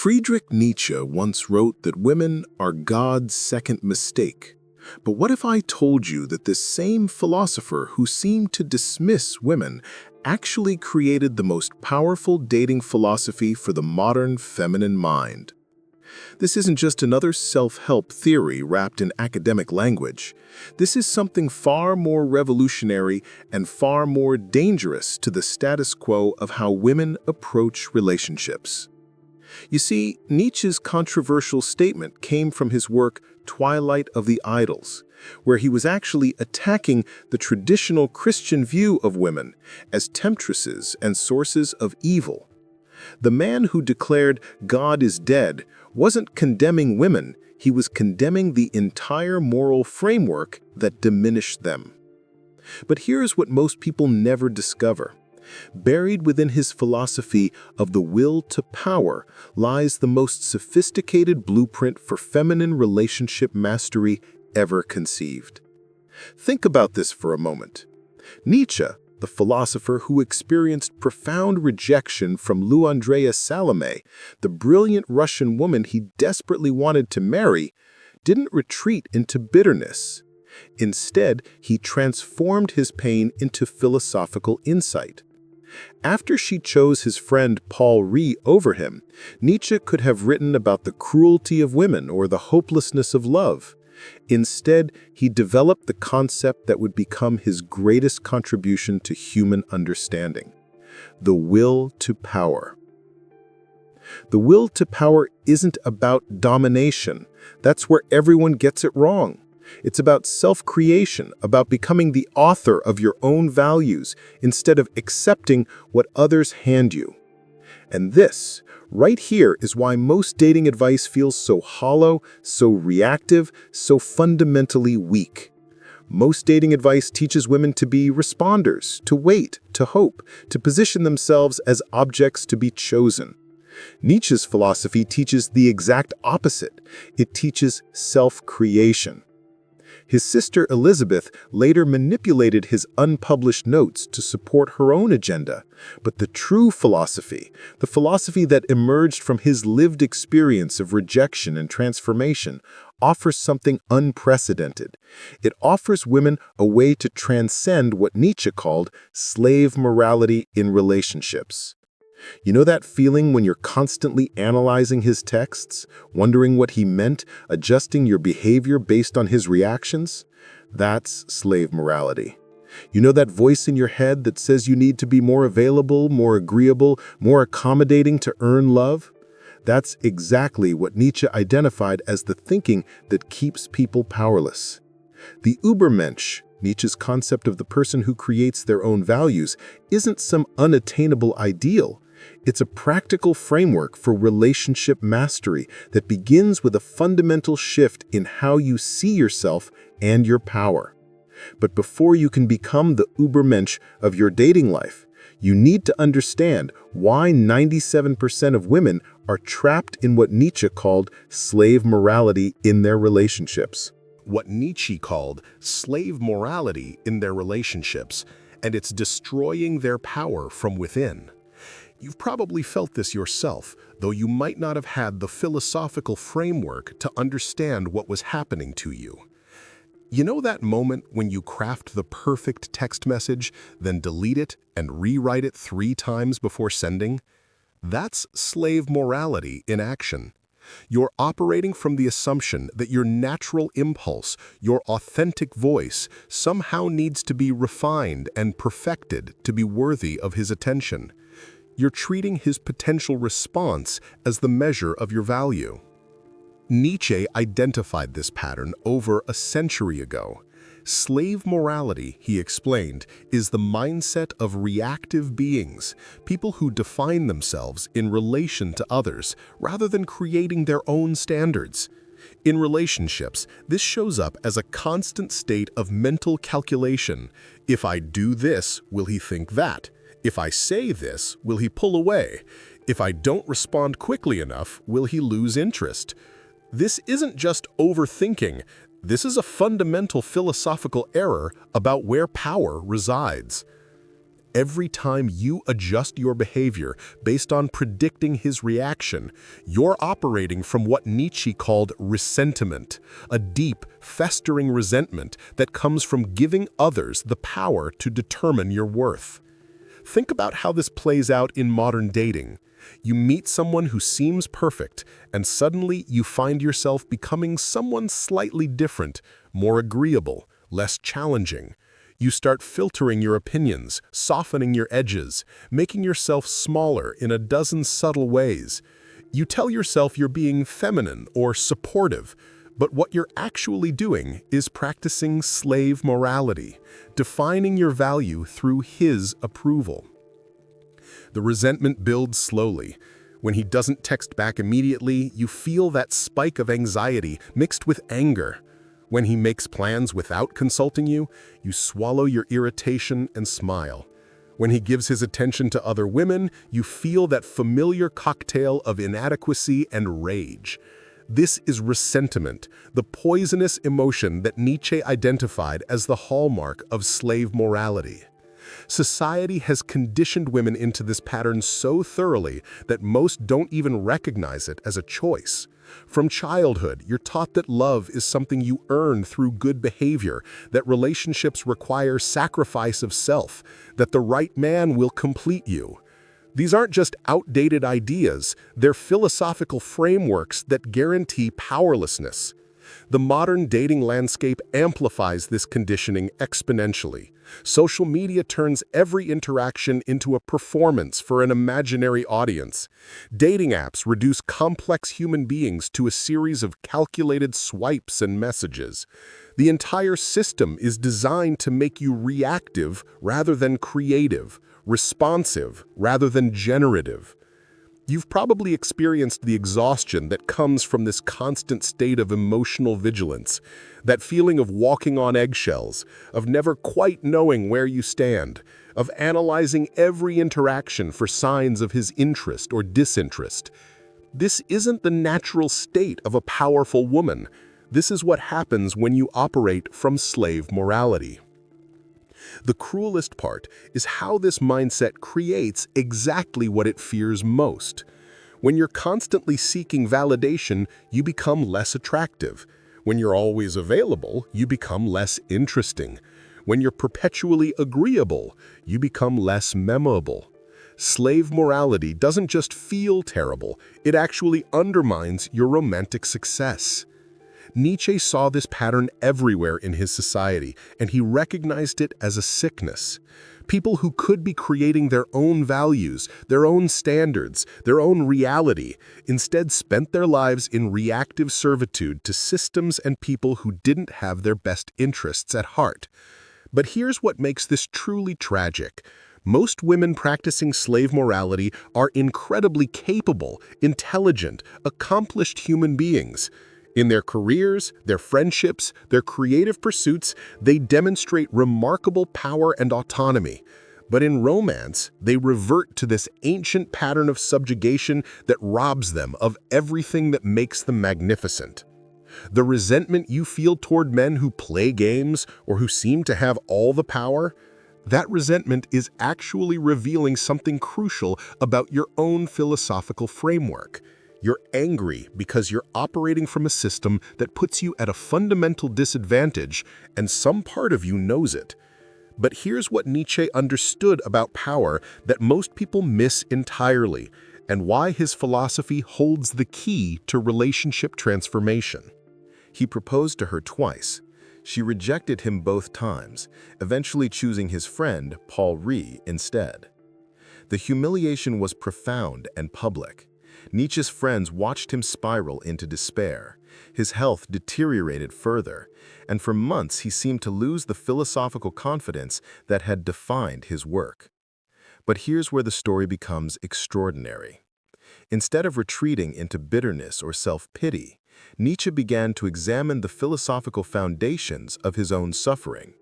Friedrich Nietzsche once wrote that women are God's second mistake. But what if I told you that this same philosopher who seemed to dismiss women actually created the most powerful dating philosophy for the modern feminine mind? This isn't just another self-help theory wrapped in academic language. This is something far more revolutionary and far more dangerous to the status quo of how women approach relationships. You see, Nietzsche's controversial statement came from his work Twilight of the Idols, where he was actually attacking the traditional Christian view of women as temptresses and sources of evil. The man who declared God is dead wasn't condemning women, he was condemning the entire moral framework that diminished them. But here's what most people never discover. Buried within his philosophy of the will to power lies the most sophisticated blueprint for feminine relationship mastery ever conceived. Think about this for a moment. Nietzsche, the philosopher who experienced profound rejection from Lou Andrea Salome, the brilliant Russian woman he desperately wanted to marry, didn't retreat into bitterness. Instead, he transformed his pain into philosophical insight. After she chose his friend Paul Rie over him, Nietzsche could have written about the cruelty of women or the hopelessness of love. Instead, he developed the concept that would become his greatest contribution to human understanding: the will to power. The will to power isn't about domination. That's where everyone gets it wrong. It's about self-creation, about becoming the author of your own values instead of accepting what others hand you. And this, right here, is why most dating advice feels so hollow, so reactive, so fundamentally weak. Most dating advice teaches women to be responders, to wait, to hope, to position themselves as objects to be chosen. Nietzsche's philosophy teaches the exact opposite. It teaches self-creation. His sister Elizabeth later manipulated his unpublished notes to support her own agenda. But the true philosophy, the philosophy that emerged from his lived experience of rejection and transformation, offers something unprecedented. It offers women a way to transcend what Nietzsche called slave morality in relationships. You know that feeling when you're constantly analyzing his texts, wondering what he meant, adjusting your behavior based on his reactions? That's slave morality. You know that voice in your head that says you need to be more available, more agreeable, more accommodating to earn love? That's exactly what Nietzsche identified as the thinking that keeps people powerless. The Übermensch, Nietzsche's concept of the person who creates their own values, isn't some unattainable ideal. It's a practical framework for relationship mastery that begins with a fundamental shift in how you see yourself and your power. But before you can become the Übermensch of your dating life, you need to understand why 97% of women are trapped in what Nietzsche called slave morality in their relationships. What Nietzsche called slave morality in their relationships, and it's destroying their power from within. You've probably felt this yourself, though you might not have had the philosophical framework to understand what was happening to you. You know that moment when you craft the perfect text message, then delete it and rewrite it 3 times before sending? That's slave morality in action. You're operating from the assumption that your natural impulse, your authentic voice, somehow needs to be refined and perfected to be worthy of his attention. You're treating his potential response as the measure of your value. Nietzsche identified this pattern over a century ago. Slave morality, he explained, is the mindset of reactive beings, people who define themselves in relation to others rather than creating their own standards. In relationships, this shows up as a constant state of mental calculation. If I do this, will he think that? If I say this, will he pull away? If I don't respond quickly enough, will he lose interest? This isn't just overthinking. This is a fundamental philosophical error about where power resides. Every time you adjust your behavior based on predicting his reaction, you're operating from what Nietzsche called ressentiment, a deep, festering resentment that comes from giving others the power to determine your worth. Think about how this plays out in modern dating. You meet someone who seems perfect, and suddenly you find yourself becoming someone slightly different, more agreeable, less challenging. You start filtering your opinions, softening your edges, making yourself smaller in a dozen subtle ways. You tell yourself you're being feminine or supportive, but what you're actually doing is practicing slave morality, defining your value through his approval. The resentment builds slowly. When he doesn't text back immediately, you feel that spike of anxiety mixed with anger. When he makes plans without consulting you, you swallow your irritation and smile. When he gives his attention to other women, you feel that familiar cocktail of inadequacy and rage. This is ressentiment, the poisonous emotion that Nietzsche identified as the hallmark of slave morality. Society has conditioned women into this pattern so thoroughly that most don't even recognize it as a choice. From childhood, you're taught that love is something you earn through good behavior, that relationships require sacrifice of self, that the right man will complete you. These aren't just outdated ideas, they're philosophical frameworks that guarantee powerlessness. The modern dating landscape amplifies this conditioning exponentially. Social media turns every interaction into a performance for an imaginary audience. Dating apps reduce complex human beings to a series of calculated swipes and messages. The entire system is designed to make you reactive rather than creative, responsive rather than generative. You've probably experienced the exhaustion that comes from this constant state of emotional vigilance, that feeling of walking on eggshells, of never quite knowing where you stand, of analyzing every interaction for signs of his interest or disinterest. This isn't the natural state of a powerful woman. This is what happens when you operate from slave morality. The cruelest part is how this mindset creates exactly what it fears most. When you're constantly seeking validation, you become less attractive. When you're always available, you become less interesting. When you're perpetually agreeable, you become less memorable. Slave morality doesn't just feel terrible, it actually undermines your romantic success. Nietzsche saw this pattern everywhere in his society, and he recognized it as a sickness. People who could be creating their own values, their own standards, their own reality, instead spent their lives in reactive servitude to systems and people who didn't have their best interests at heart. But here's what makes this truly tragic. Most women practicing slave morality are incredibly capable, intelligent, accomplished human beings. In their careers, their friendships, their creative pursuits, they demonstrate remarkable power and autonomy. But in romance, they revert to this ancient pattern of subjugation that robs them of everything that makes them magnificent. The resentment you feel toward men who play games or who seem to have all the power, that resentment is actually revealing something crucial about your own philosophical framework. You're angry because you're operating from a system that puts you at a fundamental disadvantage, and some part of you knows it. But here's what Nietzsche understood about power that most people miss entirely, and why his philosophy holds the key to relationship transformation. He proposed to her twice. She rejected him both times, eventually choosing his friend, Paul Rée, instead. The humiliation was profound and public. Nietzsche's friends watched him spiral into despair. His health deteriorated further, and for months he seemed to lose the philosophical confidence that had defined his work. But here's where the story becomes extraordinary. Instead of retreating into bitterness or self-pity, Nietzsche began to examine the philosophical foundations of his own suffering.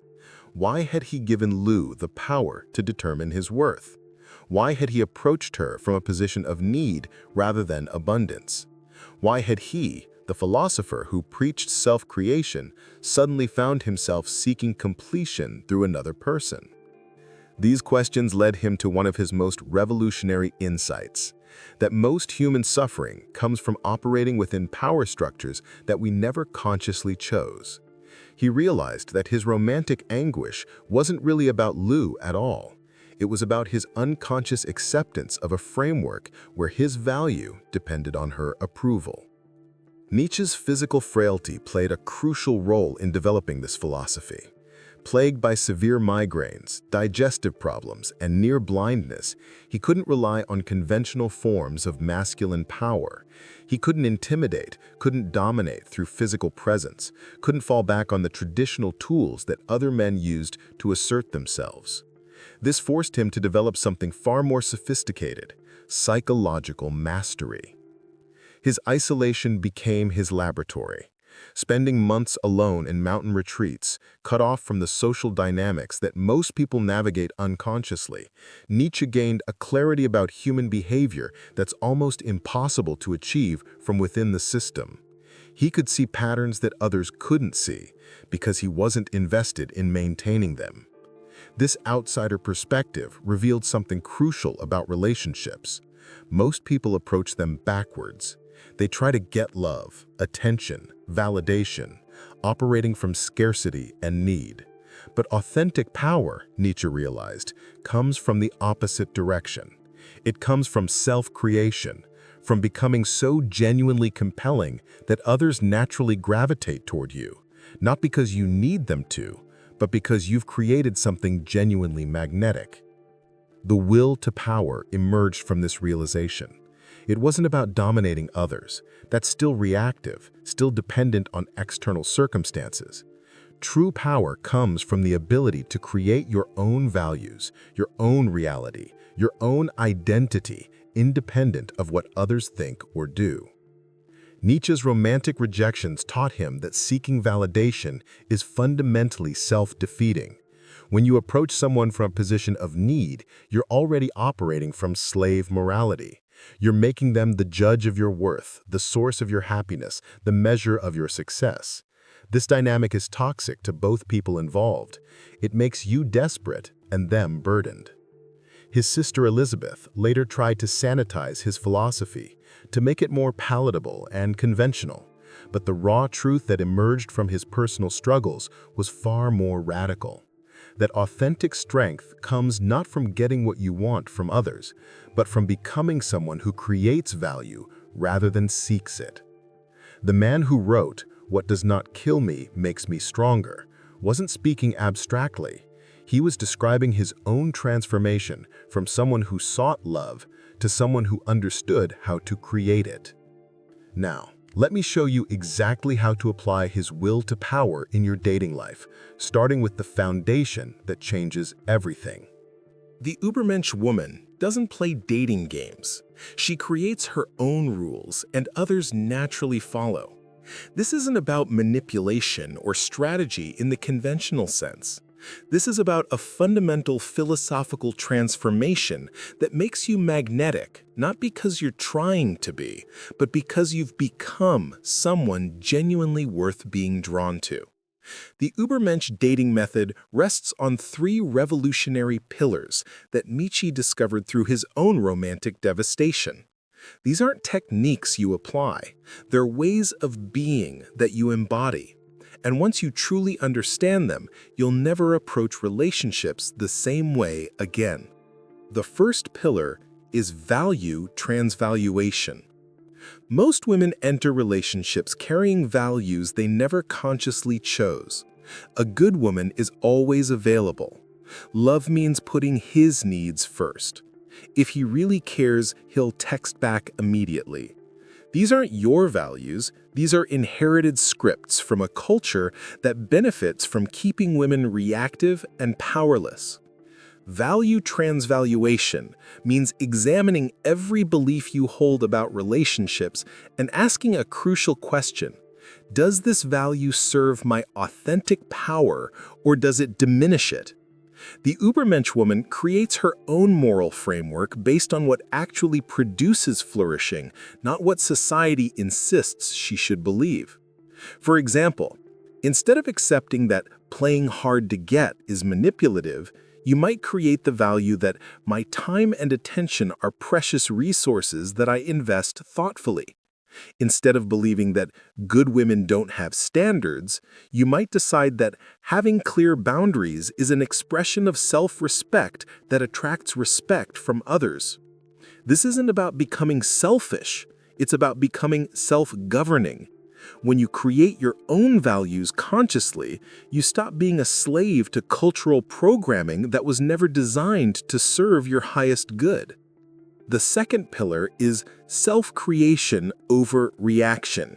Why had he given Lou the power to determine his worth? Why had he approached her from a position of need rather than abundance? Why had he, the philosopher who preached self-creation, suddenly found himself seeking completion through another person? These questions led him to one of his most revolutionary insights, that most human suffering comes from operating within power structures that we never consciously chose. He realized that his romantic anguish wasn't really about Lou at all. It was about his unconscious acceptance of a framework where his value depended on her approval. Nietzsche's physical frailty played a crucial role in developing this philosophy. Plagued by severe migraines, digestive problems, and near blindness, he couldn't rely on conventional forms of masculine power. He couldn't intimidate, couldn't dominate through physical presence, couldn't fall back on the traditional tools that other men used to assert themselves. This forced him to develop something far more sophisticated: psychological mastery. His isolation became his laboratory. Spending months alone in mountain retreats, cut off from the social dynamics that most people navigate unconsciously, Nietzsche gained a clarity about human behavior that's almost impossible to achieve from within the system. He could see patterns that others couldn't see because he wasn't invested in maintaining them. This outsider perspective revealed something crucial about relationships. Most people approach them backwards. They try to get love, attention, validation, operating from scarcity and need. But authentic power, Nietzsche realized, comes from the opposite direction. It comes from self-creation, from becoming so genuinely compelling that others naturally gravitate toward you, not because you need them to, but because you've created something genuinely magnetic. The will to power emerged from this realization. It wasn't about dominating others. That's still reactive, still dependent on external circumstances. True power comes from the ability to create your own values, your own reality, your own identity, independent of what others think or do. Nietzsche's romantic rejections taught him that seeking validation is fundamentally self-defeating. When you approach someone from a position of need, you're already operating from slave morality. You're making them the judge of your worth, the source of your happiness, the measure of your success. This dynamic is toxic to both people involved. It makes you desperate and them burdened. His sister Elizabeth later tried to sanitize his philosophy, to make it more palatable and conventional. But the raw truth that emerged from his personal struggles was far more radical. That authentic strength comes not from getting what you want from others, but from becoming someone who creates value rather than seeks it. The man who wrote, "What does not kill me makes me stronger," wasn't speaking abstractly. He was describing his own transformation from someone who sought love to someone who understood how to create it. Now, let me show you exactly how to apply his will to power in your dating life, starting with the foundation that changes everything. The Übermensch woman doesn't play dating games. She creates her own rules, and others naturally follow. This isn't about manipulation or strategy in the conventional sense. This is about a fundamental philosophical transformation that makes you magnetic, not because you're trying to be, but because you've become someone genuinely worth being drawn to. The Übermensch dating method rests on 3 revolutionary pillars that Nietzsche discovered through his own romantic devastation. These aren't techniques you apply, they're ways of being that you embody. And once you truly understand them, you'll never approach relationships the same way again. The first pillar is value transvaluation. Most women enter relationships carrying values they never consciously chose. A good woman is always available. Love means putting his needs first. If he really cares, he'll text back immediately. These aren't your values, these are inherited scripts from a culture that benefits from keeping women reactive and powerless. Value transvaluation means examining every belief you hold about relationships and asking a crucial question. Does this value serve my authentic power, or does it diminish it? The Übermensch woman creates her own moral framework based on what actually produces flourishing, not what society insists she should believe. For example, instead of accepting that playing hard to get is manipulative, You might create the value that my time and attention are precious resources that I invest thoughtfully. Instead of believing that good women don't have standards, you might decide that having clear boundaries is an expression of self-respect that attracts respect from others. This isn't about becoming selfish, it's about becoming self-governing. When you create your own values consciously, you stop being a slave to cultural programming that was never designed to serve your highest good. The second pillar is self-creation over reaction.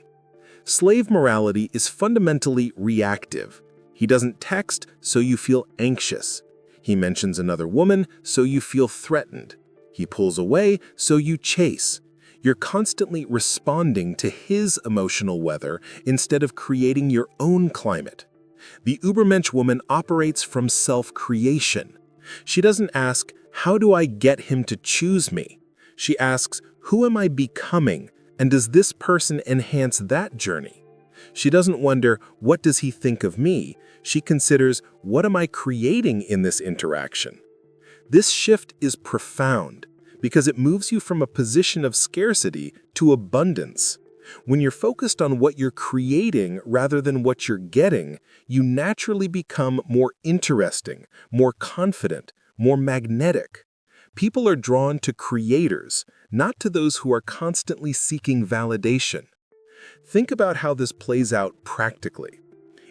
Slave morality is fundamentally reactive. He doesn't text, so you feel anxious. He mentions another woman, so you feel threatened. He pulls away, so you chase. You're constantly responding to his emotional weather instead of creating your own climate. The Übermensch woman operates from self-creation. She doesn't ask, how do I get him to choose me? She asks, who am I becoming, and does this person enhance that journey? She doesn't wonder, what does he think of me? She considers, what am I creating in this interaction? This shift is profound because it moves you from a position of scarcity to abundance. When you're focused on what you're creating rather than what you're getting, you naturally become more interesting, more confident, more magnetic. People are drawn to creators, not to those who are constantly seeking validation. Think about how this plays out practically.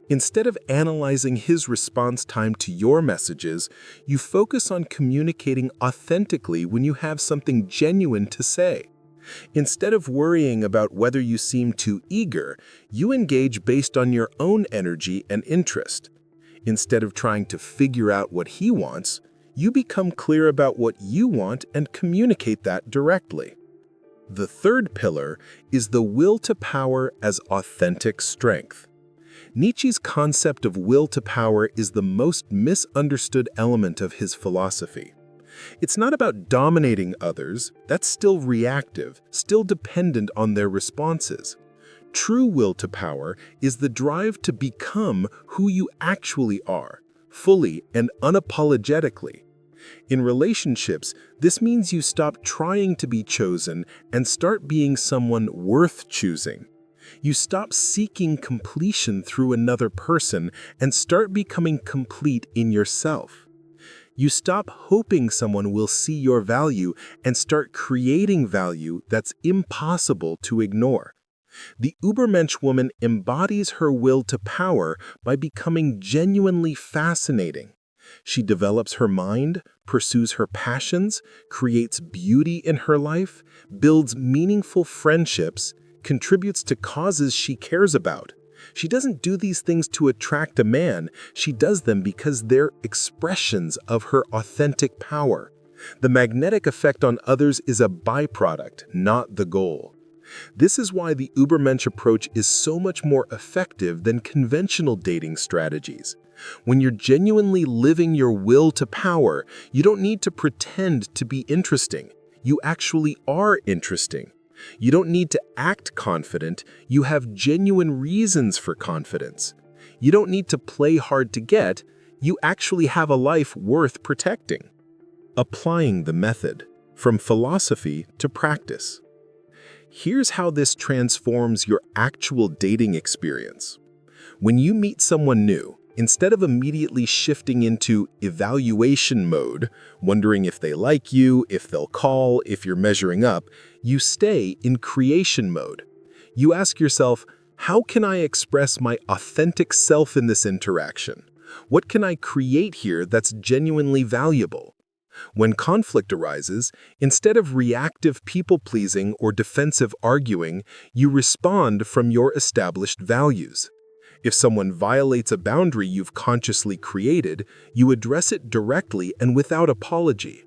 Instead of analyzing his response time to your messages, you focus on communicating authentically when you have something genuine to say. Instead of worrying about whether you seem too eager, you engage based on your own energy and interest. Instead of trying to figure out what he wants, you become clear about what you want and communicate that directly. The third pillar is the will to power as authentic strength. Nietzsche's concept of will to power is the most misunderstood element of his philosophy. It's not about dominating others, that's still reactive, still dependent on their responses. True will to power is the drive to become who you actually are, fully and unapologetically. In relationships, this means you stop trying to be chosen and start being someone worth choosing. You stop seeking completion through another person and start becoming complete in yourself. You stop hoping someone will see your value and start creating value that's impossible to ignore. The Übermensch woman embodies her will to power by becoming genuinely fascinating. She develops her mind, pursues her passions, creates beauty in her life, builds meaningful friendships, contributes to causes she cares about. She doesn't do these things to attract a man, she does them because they're expressions of her authentic power. The magnetic effect on others is a byproduct, not the goal. This is why the Übermensch approach is so much more effective than conventional dating strategies. When you're genuinely living your will to power, you don't need to pretend to be interesting. You actually are interesting. You don't need to act confident, you have genuine reasons for confidence. You don't need to play hard to get, you actually have a life worth protecting. Applying the method, from philosophy to practice. Here's how this transforms your actual dating experience. When you meet someone new, instead of immediately shifting into evaluation mode, wondering if they like you, if they'll call, if you're measuring up, you stay in creation mode. You ask yourself, how can I express my authentic self in this interaction? What can I create here that's genuinely valuable? When conflict arises, instead of reactive people-pleasing or defensive arguing, you respond from your established values. If someone violates a boundary you've consciously created, you address it directly and without apology.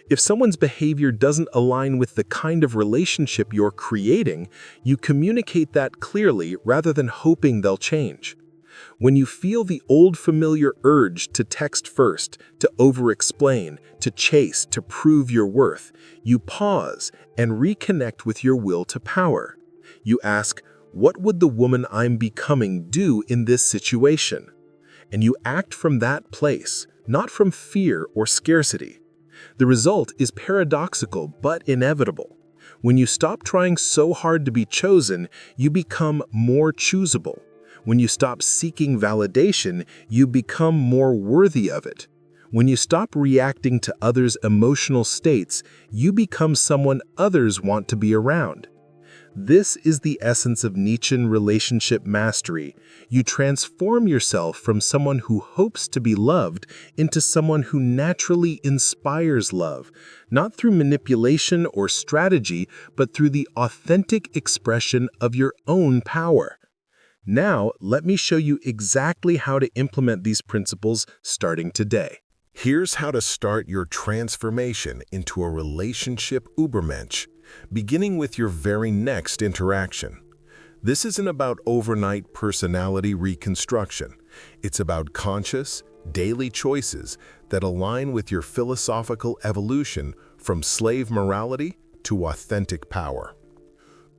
If someone's behavior doesn't align with the kind of relationship you're creating, you communicate that clearly rather than hoping they'll change. When you feel the old familiar urge to text first, to over-explain, to chase, to prove your worth, you pause and reconnect with your will to power. You ask, what would the woman I'm becoming do in this situation? And you act from that place, not from fear or scarcity. The result is paradoxical but inevitable. When you stop trying so hard to be chosen, you become more choosable. When you stop seeking validation, you become more worthy of it. When you stop reacting to others' emotional states, you become someone others want to be around. This is the essence of Nietzschean relationship mastery. You transform yourself from someone who hopes to be loved into someone who naturally inspires love, not through manipulation or strategy, but through the authentic expression of your own power. Now, let me show you exactly how to implement these principles starting today. Here's how to start your transformation into a relationship Übermensch, beginning with your very next interaction. This isn't about overnight personality reconstruction. It's about conscious, daily choices that align with your philosophical evolution from slave morality to authentic power.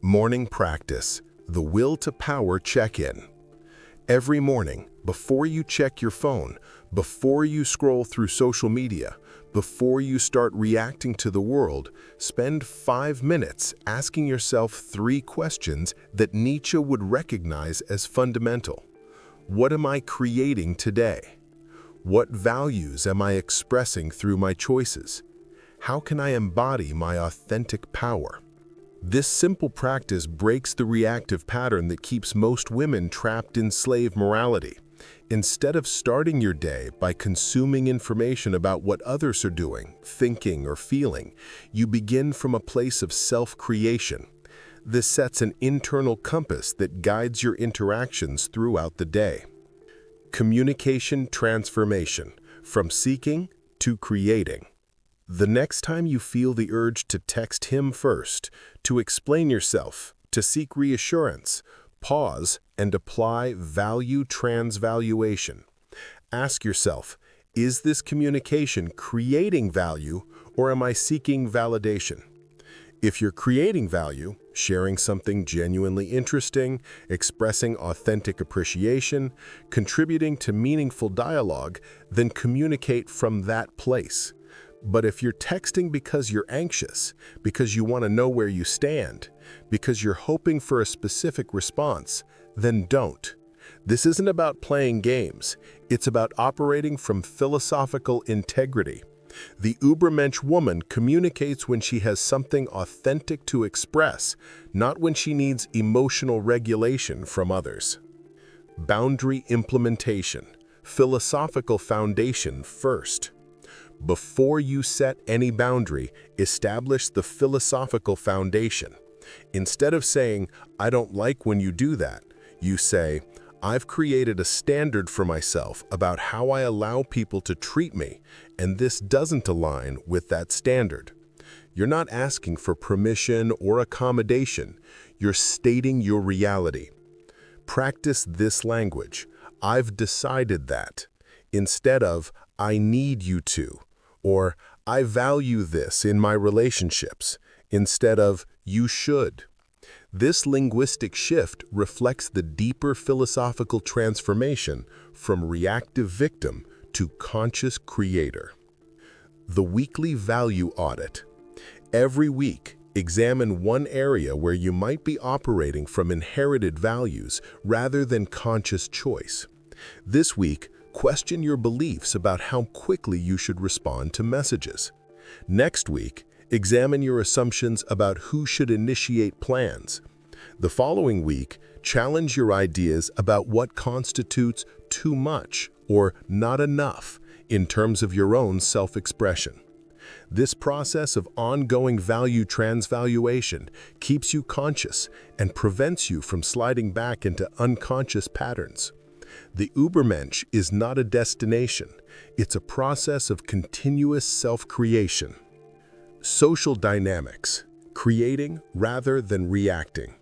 Morning practice, the will to power check-in. Every morning, before you check your phone, before you scroll through social media, before you start reacting to the world, spend 5 minutes asking yourself 3 questions that Nietzsche would recognize as fundamental. What am I creating today? What values am I expressing through my choices? How can I embody my authentic power? This simple practice breaks the reactive pattern that keeps most women trapped in slave morality. Instead of starting your day by consuming information about what others are doing, thinking, or feeling, you begin from a place of self-creation. This sets an internal compass that guides your interactions throughout the day. Communication transformation, from seeking to creating. The next time you feel the urge to text him first, to explain yourself, to seek reassurance, pause and apply value transvaluation. Ask yourself, is this communication creating value or am I seeking validation? If you're creating value, sharing something genuinely interesting, expressing authentic appreciation, contributing to meaningful dialogue, then communicate from that place. But if you're texting because you're anxious, because you want to know where you stand, because you're hoping for a specific response, then don't. This isn't about playing games. It's about operating from philosophical integrity. The Übermensch woman communicates when she has something authentic to express, not when she needs emotional regulation from others. Boundary implementation. Philosophical foundation first. Before you set any boundary, establish the philosophical foundation. Instead of saying, I don't like when you do that, you say, I've created a standard for myself about how I allow people to treat me, and this doesn't align with that standard. You're not asking for permission or accommodation. You're stating your reality. Practice this language. I've decided that. Instead of, I need you to, or I value this in my relationships, instead of, you should. This linguistic shift reflects the deeper philosophical transformation from reactive victim to conscious creator. The weekly value audit. Every week, examine one area where you might be operating from inherited values rather than conscious choice. This week, question your beliefs about how quickly you should respond to messages. Next week, examine your assumptions about who should initiate plans. The following week, challenge your ideas about what constitutes too much or not enough in terms of your own self-expression. This process of ongoing value transvaluation keeps you conscious and prevents you from sliding back into unconscious patterns. The Übermensch is not a destination. It's a process of continuous self-creation. Social dynamics, creating rather than reacting.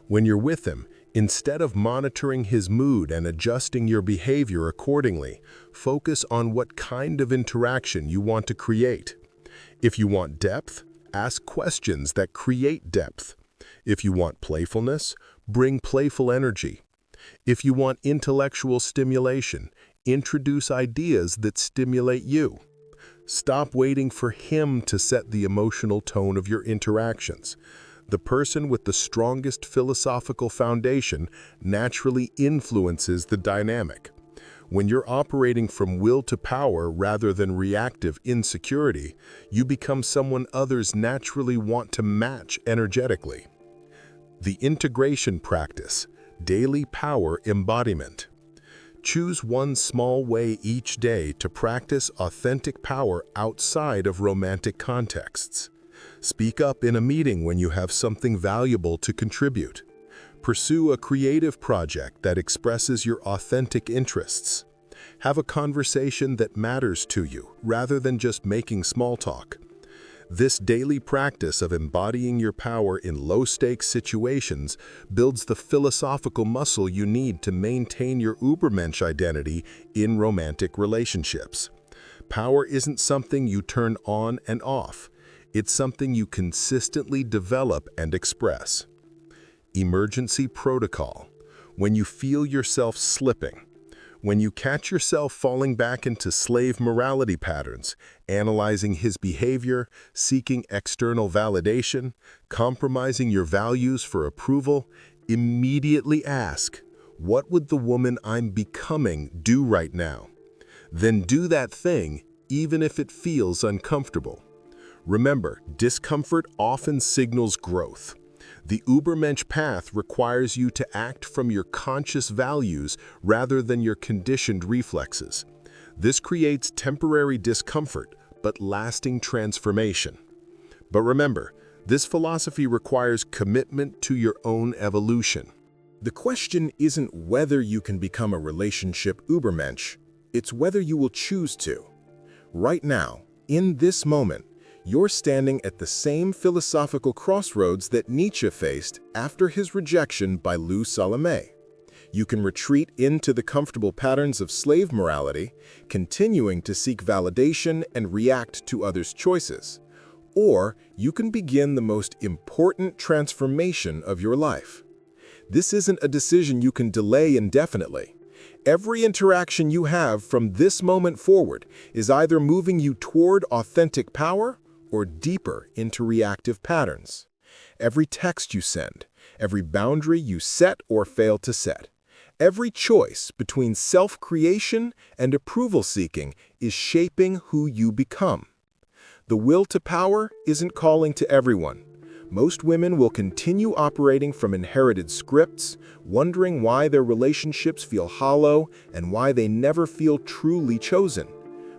When you're with him, instead of monitoring his mood and adjusting your behavior accordingly, focus on what kind of interaction you want to create. If you want depth, ask questions that create depth. If you want playfulness, bring playful energy. If you want intellectual stimulation, Introduce ideas that stimulate you. Stop waiting for him to set the emotional tone of your interactions. The person with the strongest philosophical foundation naturally influences the dynamic. When you're operating from will to power rather than reactive insecurity, you become someone others naturally want to match energetically. The integration practice, daily power embodiment. Choose one small way each day to practice authentic power outside of romantic contexts. Speak up in a meeting when you have something valuable to contribute. Pursue a creative project that expresses your authentic interests. Have a conversation that matters to you, rather than just making small talk. This daily practice of embodying your power in low-stakes situations builds the philosophical muscle you need to maintain your Übermensch identity in romantic relationships. Power isn't something you turn on and off. It's something you consistently develop and express. Emergency protocol. When you feel yourself slipping, when you catch yourself falling back into slave morality patterns, analyzing his behavior, seeking external validation, compromising your values for approval, immediately ask, what would the woman I'm becoming do right now? Then do that thing, even if it feels uncomfortable. Remember, discomfort often signals growth. The Übermensch path requires you to act from your conscious values rather than your conditioned reflexes. This creates temporary discomfort, but lasting transformation. But remember, this philosophy requires commitment to your own evolution. The question isn't whether you can become a relationship Übermensch, it's whether you will choose to. Right now, in this moment, you're standing at the same philosophical crossroads that Nietzsche faced after his rejection by Lou Salome. You can retreat into the comfortable patterns of slave morality, continuing to seek validation and react to others' choices. Or you can begin the most important transformation of your life. This isn't a decision you can delay indefinitely. Every interaction you have from this moment forward is either moving you toward authentic power or deeper into reactive patterns. Every text you send, every boundary you set or fail to set, every choice between self-creation and approval-seeking is shaping who you become. The will to power isn't calling to everyone. Most women will continue operating from inherited scripts, wondering why their relationships feel hollow and why they never feel truly chosen.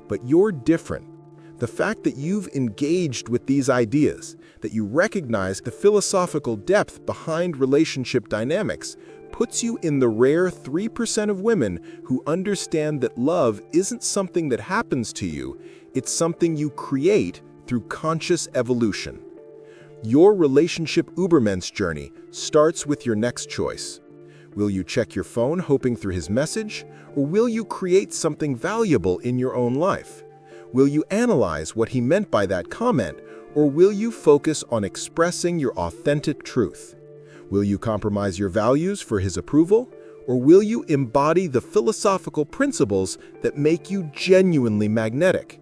But you're different. The fact that you've engaged with these ideas, that you recognize the philosophical depth behind relationship dynamics, puts you in the rare 3% of women who understand that love isn't something that happens to you, it's something you create through conscious evolution. Your relationship Übermensch journey starts with your next choice. Will you check your phone hoping through his message, or will you create something valuable in your own life? Will you analyze what he meant by that comment, or will you focus on expressing your authentic truth? Will you compromise your values for his approval, or will you embody the philosophical principles that make you genuinely magnetic?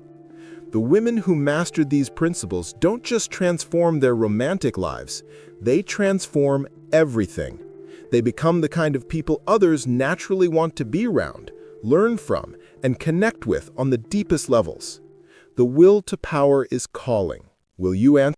The women who mastered these principles don't just transform their romantic lives, they transform everything. They become the kind of people others naturally want to be around, learn from, and connect with on the deepest levels. The will to power is calling. Will you answer?